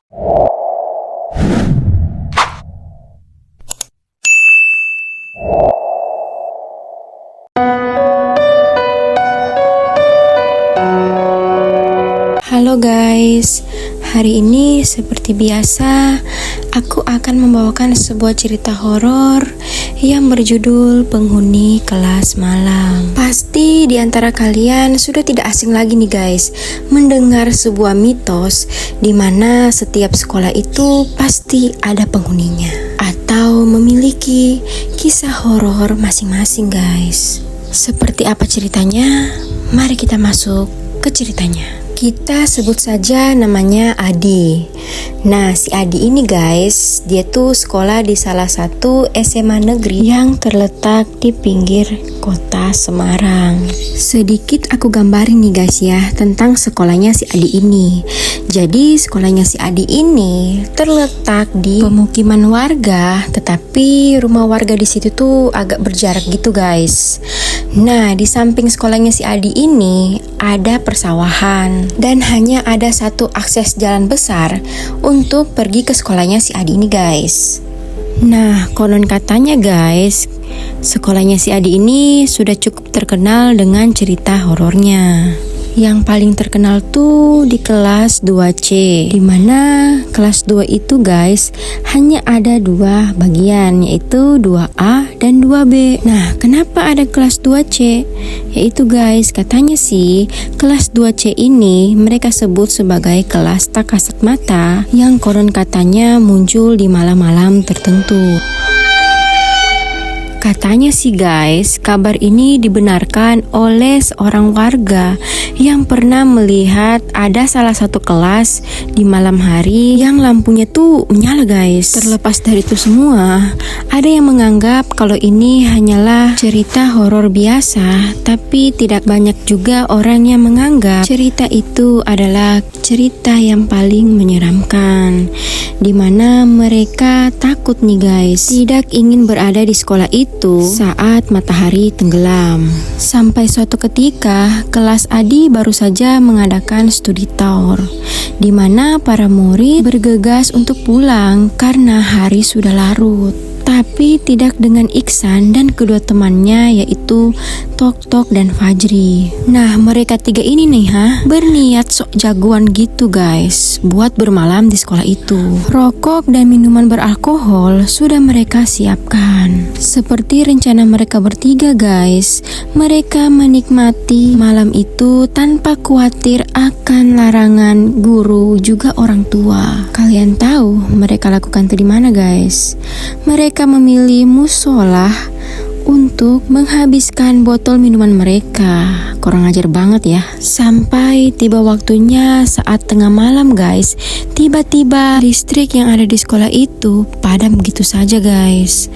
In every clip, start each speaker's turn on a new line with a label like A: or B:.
A: Halo guys, hari ini seperti biasa aku akan membawakan sebuah cerita horor yang berjudul Penghuni Kelas Malam. Pasti di antara kalian sudah tidak asing lagi nih guys mendengar sebuah mitos di mana setiap sekolah itu pasti ada penghuninya atau memiliki kisah horor masing-masing guys. Seperti apa ceritanya? Mari kita masuk ke ceritanya. Kita sebut saja namanya Adi. Nah, si Adi ini guys, dia tuh sekolah di salah satu SMA negeri yang terletak di pinggir kota Semarang. Sedikit aku gambarin nih guys ya tentang sekolahnya si Adi ini. Jadi sekolahnya si Adi ini terletak di pemukiman warga, tetapi rumah warga di situ tuh agak berjarak gitu guys. Nah, di samping sekolahnya si Adi ini ada persawahan dan hanya ada satu akses jalan besar untuk pergi ke sekolahnya si Adi ini guys. Nah, konon katanya guys, sekolahnya si Adi ini sudah cukup terkenal dengan cerita horornya. Yang paling terkenal tuh di kelas 2C, dimana kelas 2 itu guys hanya ada dua bagian, yaitu 2A dan 2B. Nah, kenapa ada kelas 2C? Yaitu guys, katanya sih kelas 2C ini mereka sebut sebagai kelas tak kasat mata yang konon katanya muncul di malam-malam tertentu. Katanya sih guys, kabar ini dibenarkan oleh seorang warga yang pernah melihat ada salah satu kelas di malam hari yang lampunya tuh menyala guys. Terlepas dari itu semua, ada yang menganggap kalau ini hanyalah cerita horor biasa, tapi tidak banyak juga orang yang menganggap cerita itu adalah cerita yang paling menyeramkan, dimana mereka takut nih guys, tidak ingin berada di sekolah itu saat matahari tenggelam. Sampai suatu ketika kelas Adi baru saja mengadakan studi tour, di mana para murid bergegas untuk pulang karena hari sudah larut. Tapi tidak dengan Iksan dan kedua temannya, yaitu Tok dan Fajri. Nah, mereka tiga ini nih berniat sok jagoan gitu guys buat bermalam di sekolah itu. Rokok dan minuman beralkohol sudah mereka siapkan. Seperti rencana mereka bertiga guys, mereka menikmati malam itu tanpa khawatir akan larangan guru juga orang tua. Kalian tahu mereka lakukan itu di mana guys? Mereka memilih musola untuk menghabiskan botol minuman mereka. Kurang ajar banget ya. Sampai tiba waktunya saat tengah malam guys, tiba-tiba listrik yang ada di sekolah itu padam begitu saja guys.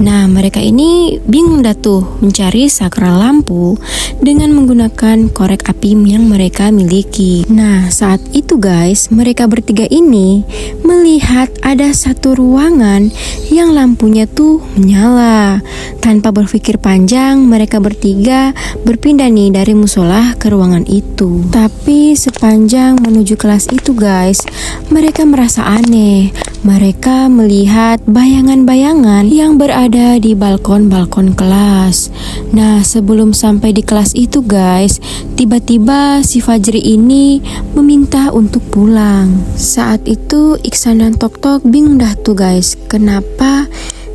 A: Nah, mereka ini bingung dah tuh mencari sakral lampu dengan menggunakan korek api yang mereka miliki. Nah, saat itu guys, mereka bertiga ini melihat ada satu ruangan yang lampunya tuh menyala. Tanpa berpikir panjang, mereka bertiga berpindah nih dari musola ke ruangan itu. Tapi sepanjang menuju kelas itu guys, mereka merasa aneh. Mereka melihat bayangan-bayangan yang berada di balkon-balkon kelas. Nah, sebelum sampai di kelas itu guys, tiba-tiba si Fajri ini meminta untuk pulang. Saat itu Iksan dan Tok bingung dah tuh guys, kenapa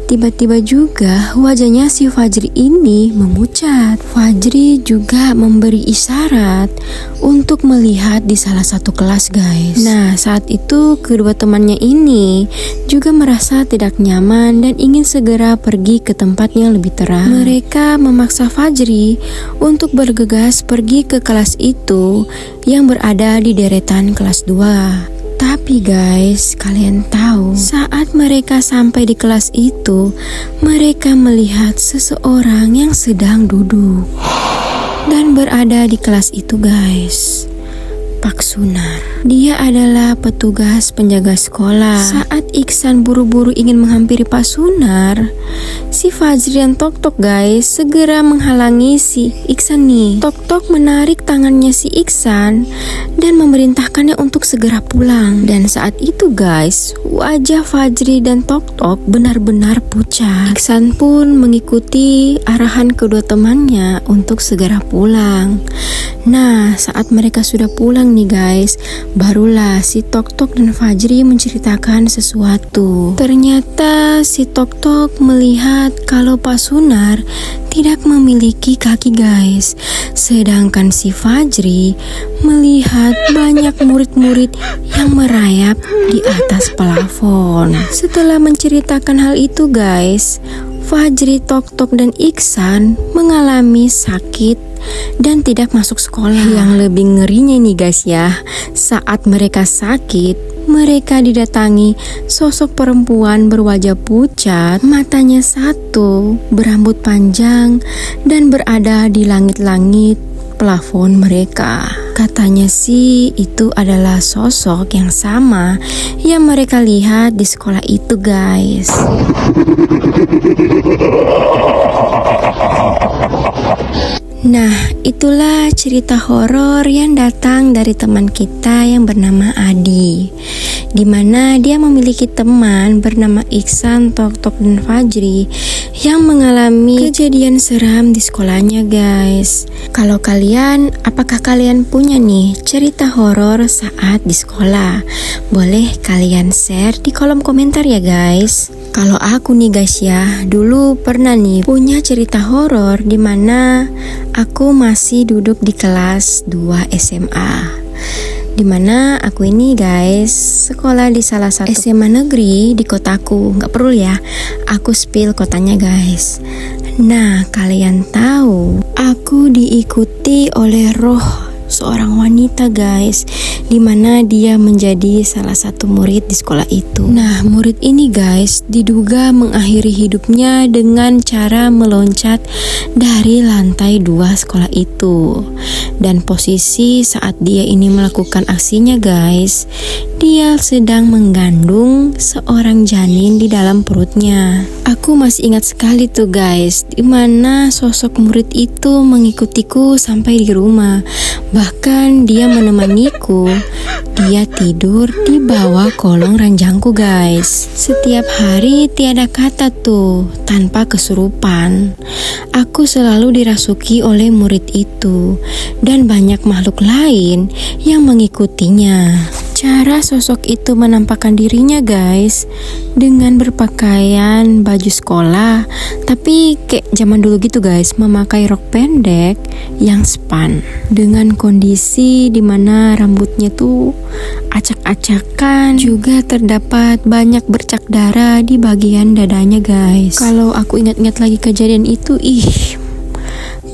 A: tiba-tiba juga wajahnya si Fajri ini memucat. Fajri juga memberi isyarat untuk melihat di salah satu kelas guys. Nah, saat itu kedua temannya ini juga merasa tidak nyaman dan ingin segera pergi ke tempat yang lebih terang. Mereka memaksa Fajri untuk bergegas pergi ke kelas itu yang berada di deretan kelas 2. Tapi guys, kalian tahu, saat mereka sampai di kelas itu, mereka melihat seseorang yang sedang duduk dan berada di kelas itu guys. Pak Sunar. Dia adalah petugas penjaga sekolah. Saat Iksan buru-buru ingin menghampiri Pak Sunar, si Fajri dan Tok-Tok guys segera menghalangi si Iksan nih. Tok-Tok menarik tangannya si Iksan dan memerintahkannya untuk segera pulang. Dan saat itu guys, wajah Fajri dan Tok-Tok benar-benar pucat. Iksan pun mengikuti arahan kedua temannya untuk segera pulang. Nah, saat mereka sudah pulang nih guys, barulah si Tok-Tok dan Fajri menceritakan sesuatu. Ternyata si Tok-Tok melihat kalau Pak Sunar tidak memiliki kaki guys. Sedangkan si Fajri melihat banyak murid-murid yang merayap di atas plafon. Setelah menceritakan hal itu guys, Fajri, Tok-Tok dan Iksan mengalami sakit dan tidak masuk sekolah. Yang lebih ngerinya nih guys ya, saat mereka sakit, mereka didatangi sosok perempuan berwajah pucat, matanya satu, berambut panjang, dan berada di langit-langit plafon mereka. Katanya sih itu adalah sosok yang sama yang mereka lihat di sekolah itu guys. Nah, itulah cerita horor yang datang dari teman kita yang bernama Adi, dimana dia memiliki teman bernama Iksan, Tok-Tok dan Fajri yang mengalami kejadian seram di sekolahnya guys. Kalau kalian, apakah kalian punya nih cerita horor saat di sekolah? Boleh kalian share di kolom komentar ya guys. Kalau aku nih guys ya, dulu pernah nih punya cerita horor dimana aku masih duduk di kelas 2 SMA. Dimana aku ini guys sekolah di salah satu SMA negeri di kotaku. Gak perlu ya aku spill kotanya guys. Nah, kalian tahu aku diikuti oleh roh seorang wanita guys, dimana dia menjadi salah satu murid di sekolah itu. Nah, murid ini guys diduga mengakhiri hidupnya dengan cara meloncat dari lantai 2 sekolah itu. Dan posisi saat dia ini melakukan aksinya guys, dia sedang mengandung seorang janin di dalam perutnya. Aku masih ingat sekali tuh guys, dimana sosok murid itu mengikutiku sampai di rumah. Bahkan dia menemaniku. Dia tidur di bawah kolong ranjangku guys. Setiap hari tiada kata tuh tanpa kesurupan. Aku selalu dirasuki oleh murid itu dan banyak makhluk lain yang mengikutinya. Cara sosok itu menampakkan dirinya guys dengan berpakaian baju sekolah, tapi kayak zaman dulu gitu guys, memakai rok pendek yang span dengan kondisi dimana rambutnya tuh acak-acakan, juga terdapat banyak bercak darah di bagian dadanya guys. Kalau aku ingat-ingat lagi kejadian itu,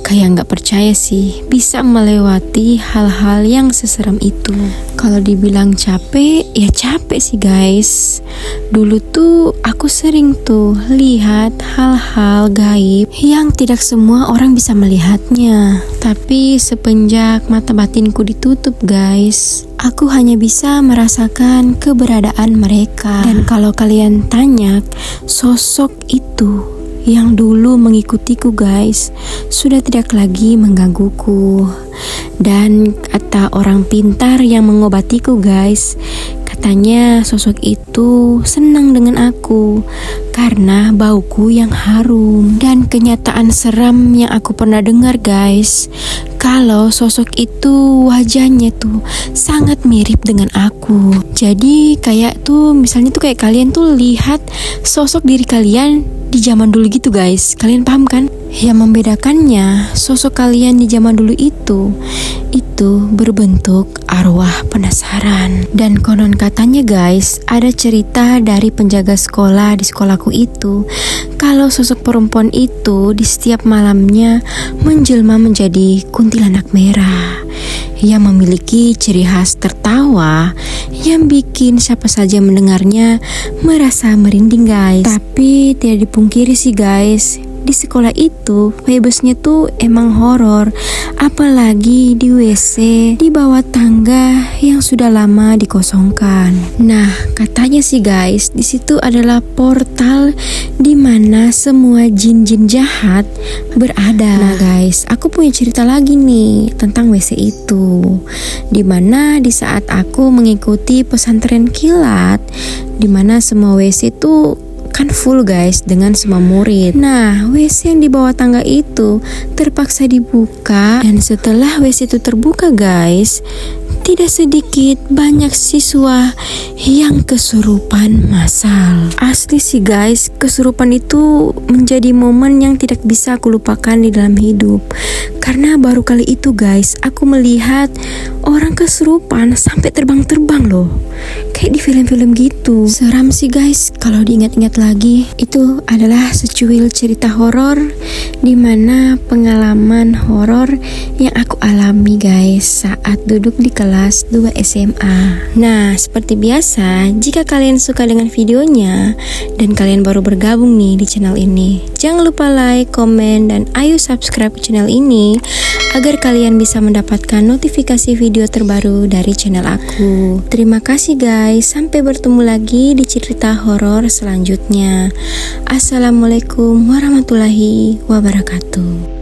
A: kayak nggak percaya sih bisa melewati hal-hal yang seseram itu. Kalau dibilang capek, ya capek sih guys. Dulu tuh aku sering tuh lihat hal-hal gaib yang tidak semua orang bisa melihatnya. Tapi sepenjak mata batinku ditutup guys, aku hanya bisa merasakan keberadaan mereka. Dan kalau kalian tanya, sosok itu yang dulu mengikutiku guys sudah tidak lagi menggangguku. Dan kata orang pintar yang mengobatiku guys, katanya sosok itu senang dengan aku karena bauku yang harum. Dan kenyataan seram yang aku pernah dengar guys, kalau sosok itu wajahnya tuh sangat mirip dengan aku. Jadi kayak tuh misalnya tuh kayak kalian tuh lihat sosok diri kalian di zaman dulu gitu guys. Kalian paham kan? Yang membedakannya sosok kalian di zaman dulu itu berbentuk arwah penasaran. Dan konon katanya guys, ada cerita dari penjaga sekolah di sekolahku itu, kalau sosok perempuan itu di setiap malamnya menjelma menjadi kuntilanak merah yang memiliki ciri khas tertawa yang bikin siapa saja mendengarnya merasa merinding guys. Tapi tidak dipungkiri sih guys, di sekolah itu vibesnya tuh emang horor, apalagi di WC di bawah tangga yang sudah lama dikosongkan. Nah, katanya sih guys, di situ adalah portal di mana semua jin-jin jahat berada. Nah guys, aku punya cerita lagi nih tentang WC itu, dimana di saat aku mengikuti pesantren kilat, dimana semua WC itu kan full guys dengan semua murid. Nah, WC yang di bawah tangga itu terpaksa dibuka, dan setelah WC itu terbuka guys, tidak sedikit banyak siswa yang kesurupan massal. Asli sih guys, kesurupan itu menjadi momen yang tidak bisa aku lupakan di dalam hidup. Karena baru kali itu guys, aku melihat orang kesurupan sampai terbang-terbang loh. Kayak di film-film gitu. Seram sih guys kalau diingat-ingat lagi. Itu adalah secuil cerita horor, dimana pengalaman horor yang aku alami guys saat duduk di kelas 2 SMA. Nah, seperti biasa, jika kalian suka dengan videonya dan kalian baru bergabung nih di channel ini, jangan lupa like, komen, dan ayo subscribe channel ini agar kalian bisa mendapatkan notifikasi video terbaru dari channel aku. Terima kasih guys, sampai bertemu lagi di cerita horor selanjutnya. Assalamualaikum warahmatullahi wabarakatuh.